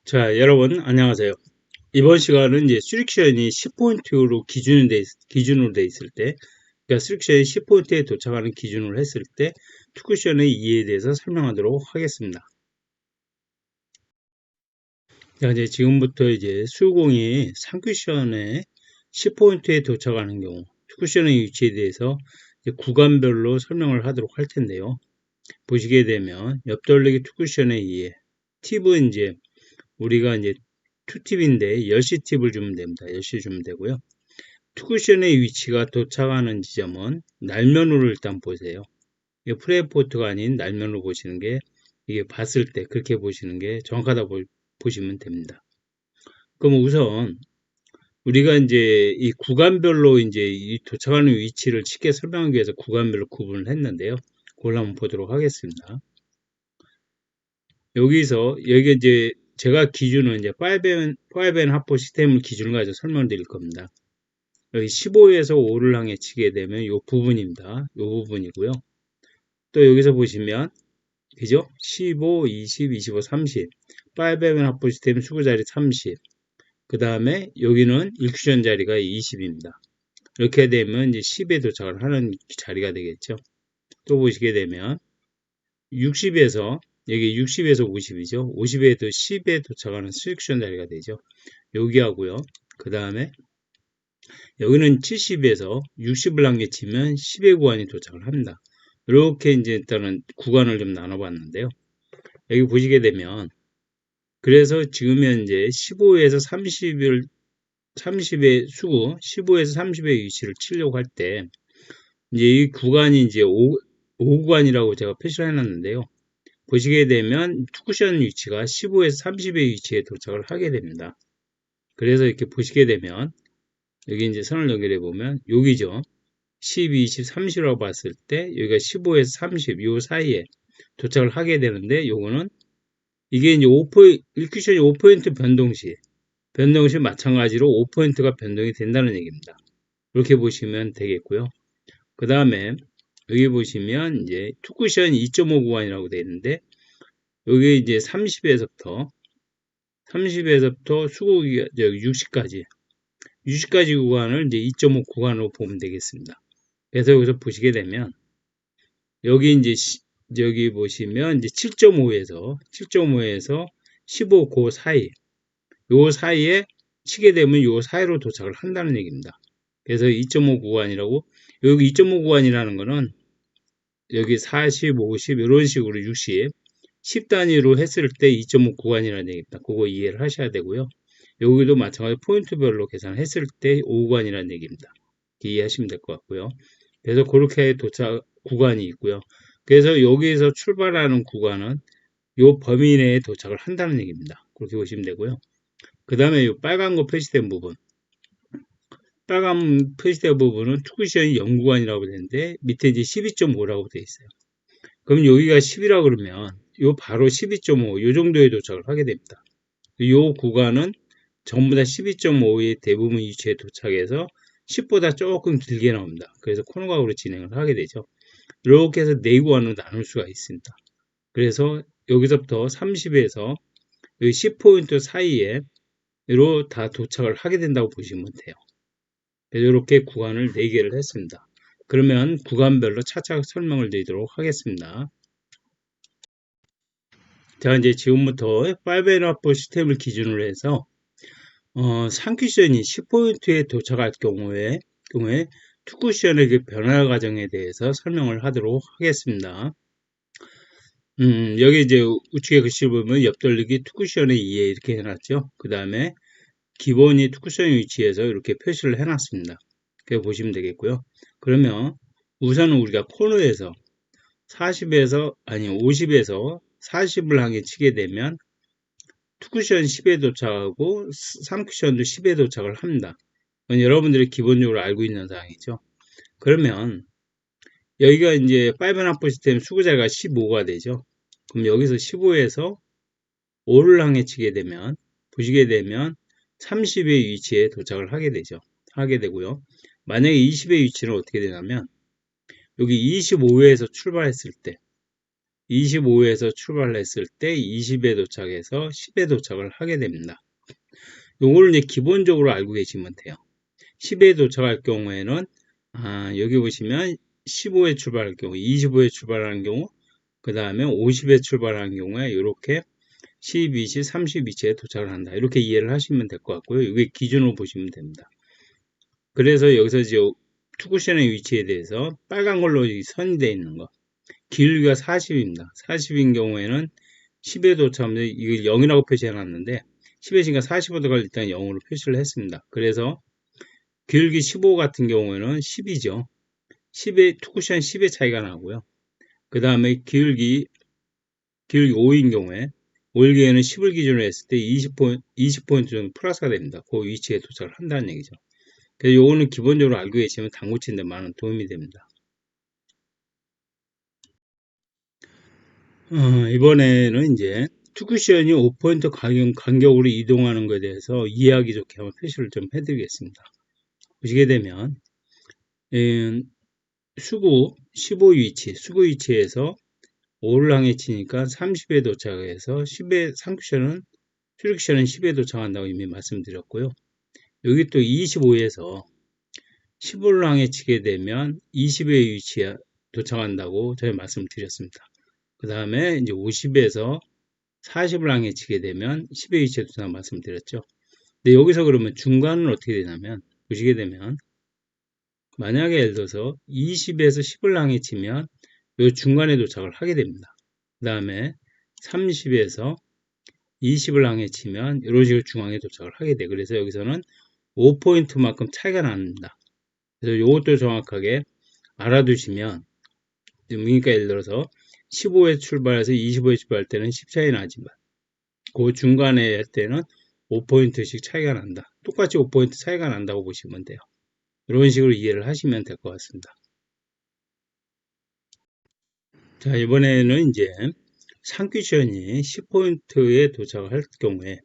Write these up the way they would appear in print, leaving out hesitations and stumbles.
자, 여러분, 안녕하세요. 이번 시간은 이제 수릭션이 10포인트로 기준으로 돼 있을 때, 그러니까 수릭션이 10포인트에 도착하는 기준으로 했을 때, 투쿠션의 이해에 대해서 설명하도록 하겠습니다. 자, 이제 지금부터 이제 수공이 3쿠션에 10포인트에 도착하는 경우, 투쿠션의 위치에 대해서 이제 구간별로 설명을 하도록 할 텐데요. 보시게 되면, 옆돌리기 투쿠션의 이해, 팁은 이제 우리가 이제 2팁인데 10시 팁을 주면 됩니다. 10시 주면 되고요. 투쿠션의 위치가 도착하는 지점은 날면으로 일단 보세요. 이게 프레포트가 아닌 날면으로 보시는 게 이게 봤을 때 그렇게 보시는 게 정확하다 보시면 됩니다. 그럼 우선 우리가 이제 이 구간별로 이제 이 도착하는 위치를 쉽게 설명하기 위해서 구간별로 구분을 했는데요. 그걸 한번 보도록 하겠습니다. 여기 이제 제가 기준은 이제 5N 합보 시스템을 기준으로 가지고 설명을 드릴 겁니다. 여기 15에서 5를 향해 치게 되면 이 부분입니다. 이 부분이고요. 또 여기서 보시면 그죠? 15, 20, 25, 30 5N 합보 시스템 수구 자리 30 그 다음에 여기는 1쿠션 자리가 20입니다. 이렇게 되면 이제 10에 도착을 하는 자리가 되겠죠. 또 보시게 되면 60에서 여기 60에서 50이죠. 50에도 10에 도착하는 수익션 자리가 되죠. 여기하고요. 그 다음에 여기는 70에서 60을 한 개 치면 10의 구간이 도착을 합니다. 이렇게 이제 일단은 구간을 좀 나눠봤는데요. 여기 보시게 되면 그래서 지금 현재 15에서 30의 수구 15에서 30의 위치를 치려고 할 때 이제 이 구간이 이제 5구간이라고 제가 표시를 해놨는데요. 보시게 되면 투쿠션 위치가 15에서 30의 위치에 도착을 하게 됩니다. 그래서 이렇게 보시게 되면 여기 이제 선을 연결해 보면 여기죠. 12, 20, 30이라고 봤을 때 여기가 15에서 30 요 사이에 도착을 하게 되는데 요거는 이게 이제 1쿠션이 5포인트 변동 시 마찬가지로 5포인트가 변동이 된다는 얘기입니다. 이렇게 보시면 되겠고요. 그 다음에 여기 보시면 이제 투쿠션 2.5 구간이라고 되어 있는데 여기 이제 30에서부터 수국이 60까지 구간을 이제 2.5 구간으로 보면 되겠습니다. 그래서 여기서 보시게 되면 여기 이제 여기 보시면 이제 7.5에서 15 그 사이 요 사이에 치게 되면 요 사이로 도착을 한다는 얘기입니다. 그래서 2.5 구간이라고 여기 2.5 구간이라는 거는 여기 40, 50 이런 식으로 60 10 단위로 했을 때 2.5 구간이라는 얘기입니다. 그거 이해를 하셔야 되고요. 여기도 마찬가지로 포인트별로 계산했을 때 5구간이라는 얘기입니다. 이해하시면 될 것 같고요. 그래서 그렇게 도착 구간이 있고요. 그래서 여기에서 출발하는 구간은 이 범위 내에 도착을 한다는 얘기입니다. 그렇게 보시면 되고요. 그 다음에 이 빨간 거 표시된 부분. 빨간 표시된 부분은 투쿠션이 0구간이라고 되는데 밑에 이제 12.5라고 되어 있어요. 그럼 여기가 10이라 그러면 요 바로 12.5, 요 정도에 도착을 하게 됩니다. 요 구간은 전부 다 12.5의 대부분 위치에 도착해서 10보다 조금 길게 나옵니다. 그래서 코너각으로 진행을 하게 되죠. 이렇게 해서 4구간으로 나눌 수가 있습니다. 그래서 여기서부터 30에서 10포인트 사이에로 다 도착을 하게 된다고 보시면 돼요. 이렇게 구간을 4개를 했습니다. 그러면 구간별로 차차 설명을 드리도록 하겠습니다. 자, 이제 지금부터 5N합보 시스템을 기준으로 해서 3쿠션이 10포인트에 도착할 경우에 투쿠션의 그 변화 과정에 대해서 설명을 하도록 하겠습니다. 여기 이제 우측에 글씨 보면 옆돌리기 투쿠션의 이해 이렇게 해놨죠. 그 다음에 기본이 투쿠션 위치에서 이렇게 표시를 해놨습니다. 그렇게 보시면 되겠고요. 그러면 우선은 우리가 코너에서 50에서 40을 향해 치게 되면 투쿠션 10에 도착하고 3쿠션도 10에 도착을 합니다. 여러분들이 기본적으로 알고 있는 사항이죠. 그러면 여기가 이제 5&1 시스템 수구자리가 15가 되죠. 그럼 여기서 15에서 5를 향해 치게 되면 보시게 되면 30의 위치에 도착을 하게 되죠. 하게 되고요. 만약에 20의 위치는 어떻게 되냐면 여기 25에서 출발했을 때 25에서 출발했을 때 20에 도착해서 10에 도착을 하게 됩니다. 요거를 이제 기본적으로 알고 계시면 돼요. 10에 도착할 경우에는 여기 보시면 15에 출발할 경우, 25에 출발하는 경우, 그 다음에 50에 출발하는 경우에 이렇게 10, 20, 30위치에 도착을 한다. 이렇게 이해를 하시면 될 것 같고요. 이게 기준으로 보시면 됩니다. 그래서 여기서 이제 투쿠션의 위치에 대해서 빨간 걸로 선이 되어 있는 거. 길이가 40입니다. 40인 경우에는 10에 도착하면 이걸 0이라고 표시해 놨는데 10에 지니까 45도 가 일단 0으로 표시를 했습니다. 그래서 길기 15 같은 경우에는 10이죠. 10에 투쿠션 10의 차이가 나고요. 그 다음에 길기 5인 경우에 5일기에는 10을 기준으로 했을 때 20포인트 정도 플러스가 됩니다. 그 위치에 도착을 한다는 얘기죠. 그래서 요거는 기본적으로 알고 계시면 당구 치는데 많은 도움이 됩니다. 이번에는 이제 투쿠션이 5포인트 간격으로 이동하는 것에 대해서 이해하기 좋게 한번 표시를 좀 해드리겠습니다. 보시게 되면 수구 15위치, 수구 위치에서 5를 향해 치니까 30에 도착해서 10에 상쿠션은 트릭션은 10에 도착한다고 이미 말씀드렸고요. 여기 또 25에서 15를 향해 치게 되면 20의 위치에 도착한다고 저희 말씀드렸습니다. 그 다음에 이제 50에서 40을 향해 치게 되면 10의 위치에 도착한 말씀드렸죠. 근데 여기서 그러면 중간은 어떻게 되냐면 보시게 되면 만약에 예를 들어서 20에서 10을 향해 치면 이 중간에 도착을 하게 됩니다. 그 다음에 30에서 20을 향해 치면 이런 식으로 중앙에 도착을 하게 돼. 그래서 여기서는 5포인트만큼 차이가 납니다. 그래서 이것도 정확하게 알아두시면, 그러니까 예를 들어서 15에 출발해서 25에 출발할 때는 10 차이 나지만 그 중간에 할 때는 5포인트씩 차이가 난다. 똑같이 5포인트 차이가 난다고 보시면 돼요. 이런 식으로 이해를 하시면 될 것 같습니다. 자, 이번에는 이제 상쿠션이 10포인트에 도착할 경우에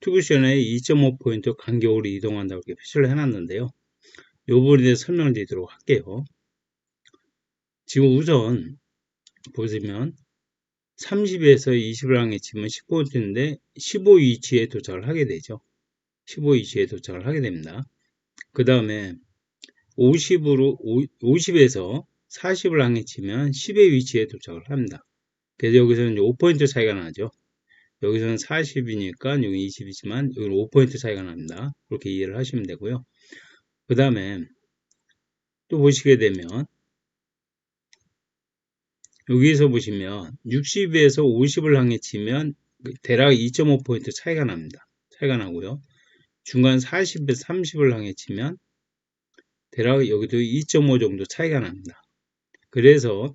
투쿠션에 2.5포인트 간격으로 이동한다고 이렇게 표시를 해놨는데요. 이 부분에 대해서 설명을 드리도록 할게요. 지금 우선 보시면 30에서 20을 향해 치면 10포인트인데 15위치에 도착을 하게 되죠. 15위치에 도착을 하게 됩니다. 그 다음에 50에서 40을 향해 치면 10의 위치에 도착을 합니다. 그래서 여기서는 5포인트 차이가 나죠. 여기서는 40이니까 여기 20이지만 여기는 5포인트 차이가 납니다. 그렇게 이해를 하시면 되고요. 그 다음에 또 보시게 되면 여기서 보시면 60에서 50을 향해 치면 대략 2.5포인트 차이가 납니다. 차이가 나고요. 중간 40에서 30을 향해 치면 대략 여기도 2.5 정도 차이가 납니다. 그래서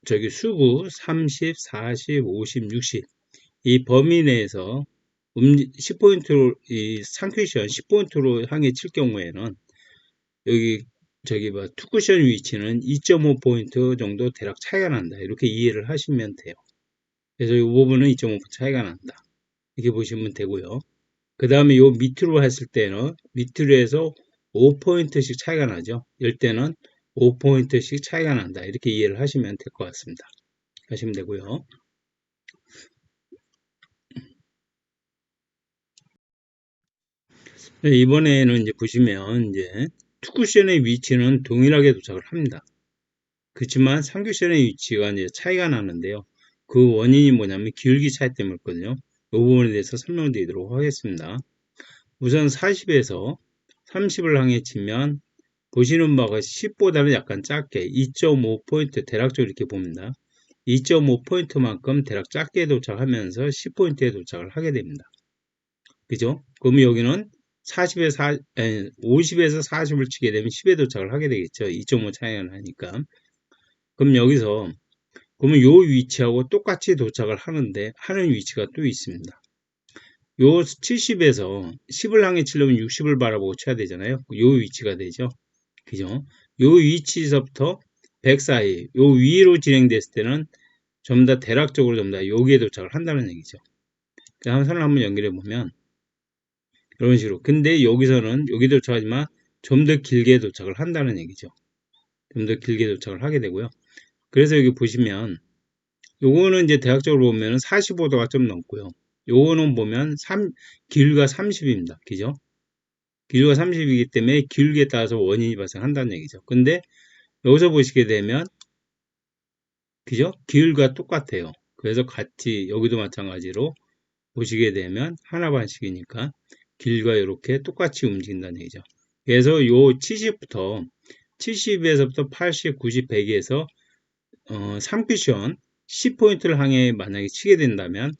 저기 수구 30, 40, 50, 60 이 범위 내에서 10포인트로 이 상쿠션 10포인트로 향해 칠 경우에는 여기 저기 투쿠션 위치는 2.5포인트 정도 대략 차이가 난다. 이렇게 이해를 하시면 돼요. 그래서 이 부분은 2.5포인트 차이가 난다. 이렇게 보시면 되고요. 그 다음에 요 밑으로 했을 때는 밑으로 해서 5포인트씩 차이가 나죠. 이럴 때는 5포인트씩 차이가 난다. 이렇게 이해를 하시면 될 것 같습니다. 하시면 되고요. 네, 이번에는 이제 보시면 이제 투쿠션의 위치는 동일하게 도착을 합니다. 그렇지만 상쿠션의 위치가 이제 차이가 나는데요. 그 원인이 뭐냐면 기울기 차이 때문이거든요. 이 부분에 대해서 설명을 드리도록 하겠습니다. 우선 40에서 30을 향해 치면 보시는 바가 10보다는 약간 작게 2.5포인트 대략적으로 이렇게 봅니다. 2.5포인트만큼 대략 작게 도착하면서 10포인트에 도착을 하게 됩니다. 그죠? 그럼 여기는 50에서 40을 치게 되면 10에 도착을 하게 되겠죠. 2.5 차이가 나니까. 그럼 여기서 그러면 요 위치하고 똑같이 도착을 하는 위치가 또 있습니다. 요 70에서 10을 향해 치려면 60을 바라보고 쳐야 되잖아요. 요 위치가 되죠. 그죠? 요 위치에서부터 100 사이, 요 위로 진행됐을 때는 좀 더 대략적으로 좀 더 여기에 도착을 한다는 얘기죠. 한 선을 한번 연결해 보면 이런 식으로. 근데 여기서는 여기 도착하지만 좀 더 길게 도착을 한다는 얘기죠. 좀 더 길게 도착을 하게 되고요. 그래서 여기 보시면 요거는 이제 대략적으로 보면 45도가 좀 넘고요. 요거는 보면 길이가 30입니다. 그죠? 길이가 30이기 때문에 길이에 따라서 원인이 발생한다는 얘기죠. 근데 여기서 보시게 되면 그죠? 길이가 똑같아요. 그래서 같이 여기도 마찬가지로 보시게 되면 하나 반씩이니까 길이가 이렇게 똑같이 움직인다는 얘기죠. 그래서 요 70에서부터 80, 90, 100에서 3쿠션 10포인트를 향해 만약에 치게 된다면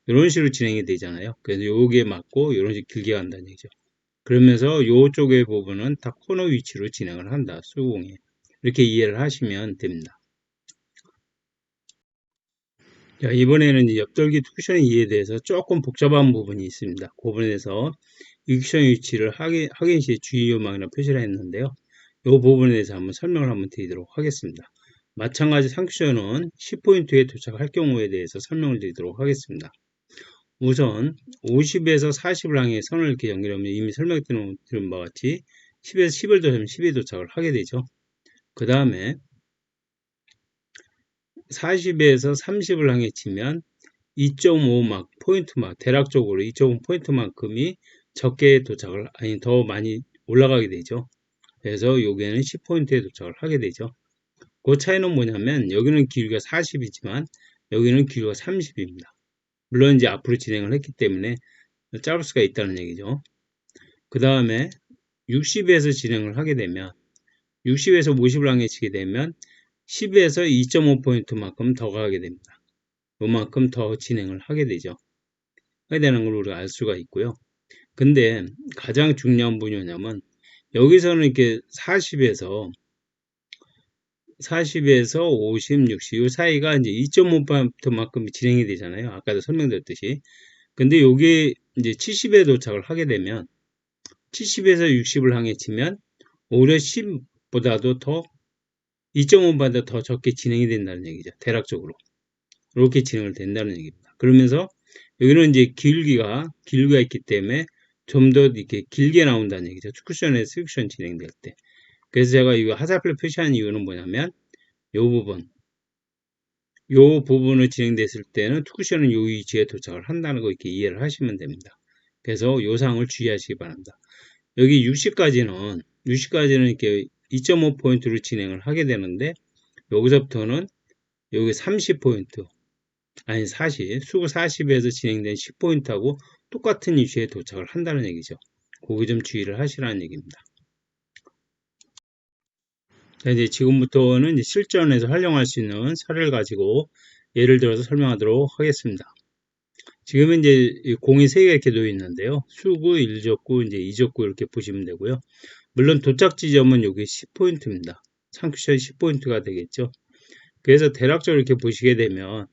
이런 식으로 진행이 되잖아요. 그래서 요게 맞고 이런 식으로 길게 간다는 얘기죠. 그러면서 요쪽의 부분은 다 코너 위치로 진행을 한다. 수공에. 이렇게 이해를 하시면 됩니다. 자, 이번에는 이제 옆돌기 쿠션의 이해에 대해서 조금 복잡한 부분이 있습니다. 그 부분에서 이 쿠션 위치를 확인 시 주의요망이라고 표시를 했는데요. 이 부분에 대해서 한번 설명을 한번 드리도록 하겠습니다. 마찬가지 3쿠션은 10포인트에 도착할 경우에 대해서 설명을 드리도록 하겠습니다. 우선 50에서 40을 향해 선을 이렇게 연결하면 이미 설명드린 바와 같이 10에서 10을 더하면 10에 도착을 하게 되죠. 그 다음에 40에서 30을 향해 치면 2.5 포인트 대략적으로 2.5 포인트만큼이 적게 도착을 아니 더 많이 올라가게 되죠. 그래서 여기에는 10포인트에 도착을 하게 되죠. 그 차이는 뭐냐면 여기는 길이가 40이지만 여기는 길이가 30입니다. 물론 이제 앞으로 진행을 했기 때문에 짧을 수가 있다는 얘기죠. 그 다음에 60에서 진행을 하게 되면 60에서 50을 향해 치게 되면 10에서 2.5포인트만큼 더 가게 됩니다. 그만큼 더 진행을 하게 되죠. 하게 되는 걸 우리가 알 수가 있고요. 근데 가장 중요한 부분이 뭐냐면 여기서는 이렇게 40에서 50, 60, 이 사이가 이제 2.5포인트만큼 진행이 되잖아요. 아까도 설명드렸듯이. 근데 여기 이제 70에 도착을 하게 되면 70에서 60을 향해 치면 오히려 10보다도 더 2.5보다 더 적게 진행이 된다는 얘기죠. 대략적으로. 이렇게 진행을 된다는 얘기입니다. 그러면서 여기는 이제 길이가 있기 때문에 좀 더 이렇게 길게 나온다는 얘기죠. 쿠션에서 스쿠션 진행될 때. 그래서 제가 이거 하살표를 표시한 이유는 뭐냐면 요 부분을 진행됐을 때는 투쿠션은 요 위치에 도착을 한다는 거 이렇게 이해를 하시면 됩니다. 그래서 요 사항을 주의하시기 바랍니다. 여기 60까지는 이렇게 2.5포인트로 진행을 하게 되는데 여기서부터는 여기 30포인트 아니 40 수구 40에서 진행된 10포인트하고 똑같은 위치에 도착을 한다는 얘기죠. 그거 좀 주의를 하시라는 얘기입니다. 자, 이제 지금부터는 이제 실전에서 활용할 수 있는 사례를 가지고 예를 들어서 설명하도록 하겠습니다. 지금은 이제 공이 3개가 이렇게 놓여 있는데요. 수구, 1족구, 이제 2족구 이렇게 보시면 되고요. 물론 도착 지점은 여기 10포인트입니다. 3쿠션이 10포인트가 되겠죠. 그래서 대략적으로 이렇게 보시게 되면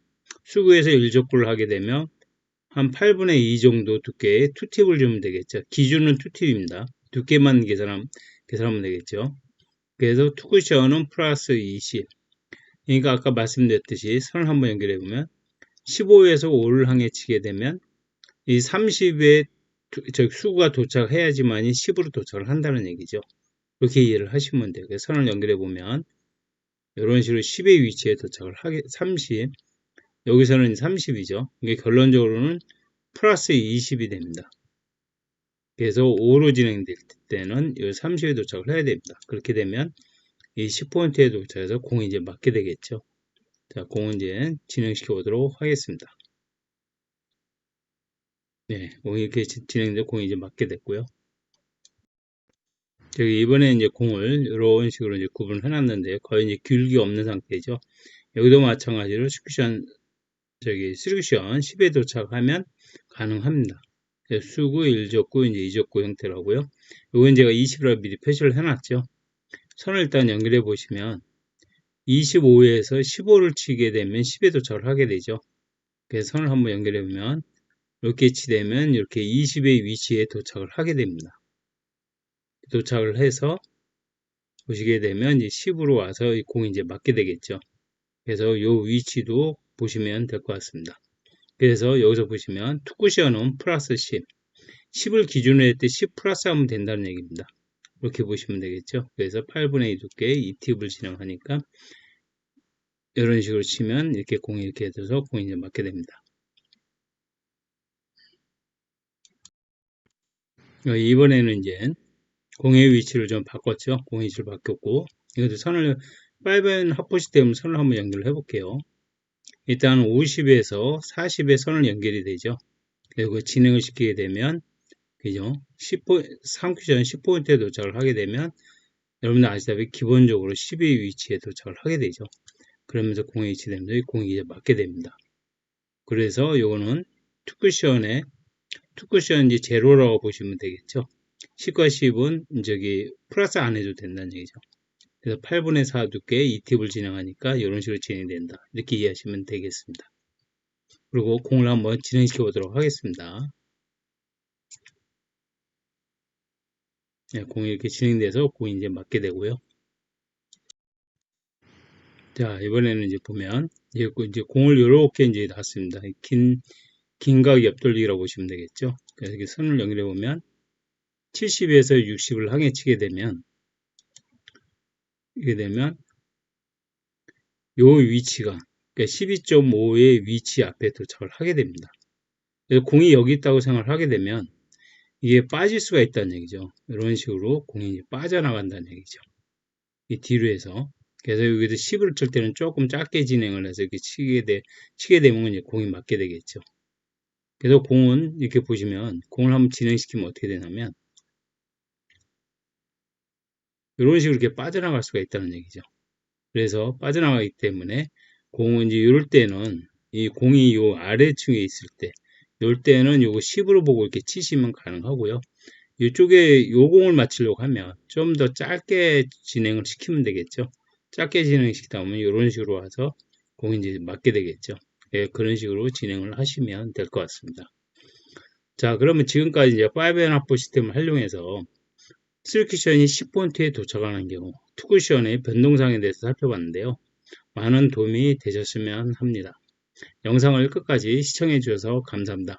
수구에서 1족구를 하게 되면 한 8분의 2 정도 두께의 투팁을 주면 되겠죠. 기준은 투팁입니다. 두께만 계산하면 되겠죠. 그래서 투쿠션은 플러스 20. 그러니까 아까 말씀드렸듯이 선을 한번 연결해 보면 15에서 5를 향해 치게 되면 이 30에 수구가 도착해야지만이 10으로 도착을 한다는 얘기죠. 그렇게 이해를 하시면 돼요. 그래서 선을 연결해 보면 이런 식으로 10의 위치에 도착을 하게 30 여기서는 30이죠. 이게 결론적으로는 플러스 20이 됩니다. 그래서 5로 진행될 때는 이 30에 도착을 해야 됩니다. 그렇게 되면 이 10포인트에 도착해서 공이 이제 맞게 되겠죠. 자, 공은 이제 진행시켜 보도록 하겠습니다. 네, 공이 이렇게 진행돼서 공이 이제 맞게 됐고요. 저기 이번에 이제 공을 이런 식으로 이제 구분을 해놨는데 거의 이제 길기가 없는 상태죠. 여기도 마찬가지로 스쿠션 10에 도착하면 가능합니다. 수구, 1족구, 이제 2족구 형태라고요. 이건 제가 20이라고 미리 표시를 해놨죠. 선을 일단 연결해 보시면 25에서 15를 치게 되면 10에 도착을 하게 되죠. 그래서 선을 한번 연결해 보면 이렇게 치되면 이렇게 20의 위치에 도착을 하게 됩니다. 도착을 해서 보시게 되면 이제 10으로 와서 이 공이 이제 맞게 되겠죠. 그래서 이 위치도 보시면 될 것 같습니다. 그래서 여기서 보시면 투쿠션은 플러스 10. 10을 기준으로 할 때 10 플러스 하면 된다는 얘기입니다. 이렇게 보시면 되겠죠. 그래서 8분의 2 두께의 이 팁을 진행하니까 이런 식으로 치면 이렇게 공이 이렇게 돼서 공이 이제 맞게 됩니다. 이번에는 이제 공의 위치를 좀 바꿨죠. 공의 위치를 바뀌었고, 이것도 선을, 5앤 합보 시스템 선을 한번 연결을 해볼게요. 일단 50에서 40의 선을 연결이 되죠. 그리고 진행을 시키게 되면, 그죠? 3큐션 10포인트에 도착을 하게 되면, 여러분들 아시다시피 기본적으로 12 위치에 도착을 하게 되죠. 그러면서 공의 위치 되면서 공이 이제 맞게 됩니다. 그래서 요거는 투쿠션 이제 제로라고 보시면 되겠죠. 10과 10은 저기 플러스 안 해도 된다는 얘기죠. 그래서 8분의 4 두께 2팁을 진행하니까 이런 식으로 진행된다. 이렇게 이해하시면 되겠습니다. 그리고 공을 한번 진행시켜 보도록 하겠습니다. 네, 공이 이렇게 진행돼서 공이 이제 맞게 되고요. 자, 이번에는 이제 보면 이제 공을 이렇게 이제 놨습니다. 긴각 옆돌리기라고 보시면 되겠죠. 그래서 이렇게 선을 연결해 보면 70에서 60을 향해 치게 되면 이게 되면 요 위치가 그러니까 12.5의 위치 앞에 도착을 하게 됩니다. 그래서 공이 여기 있다고 생각을 하게 되면 이게 빠질 수가 있다는 얘기죠. 이런 식으로 공이 빠져나간다는 얘기죠. 이 뒤로 해서 그래서 여기서 10을 칠 때는 조금 작게 진행을 해서 이렇게 치게 되면 이제 공이 맞게 되겠죠. 그래서 공은 이렇게 보시면 공을 한번 진행시키면 어떻게 되냐면 이런 식으로 이렇게 빠져나갈 수가 있다는 얘기죠. 그래서 빠져나가기 때문에 공은 이제 이럴 때는 이 공이 요 아래층에 있을 때 이럴 때는 요거 10으로 보고 이렇게 치시면 가능하고요. 이쪽에 요 공을 맞추려고 하면 좀 더 짧게 진행을 시키면 되겠죠. 짧게 진행시키다 보면 이런 식으로 와서 공이 이제 맞게 되겠죠. 예, 그런 식으로 진행을 하시면 될 것 같습니다. 자, 그러면 지금까지 이제 5&1 시스템을 활용해서 3쿠션이 10포인트에 도착하는 경우 2쿠션의 변동상에 대해서 살펴봤는데요. 많은 도움이 되셨으면 합니다. 영상을 끝까지 시청해 주셔서 감사합니다.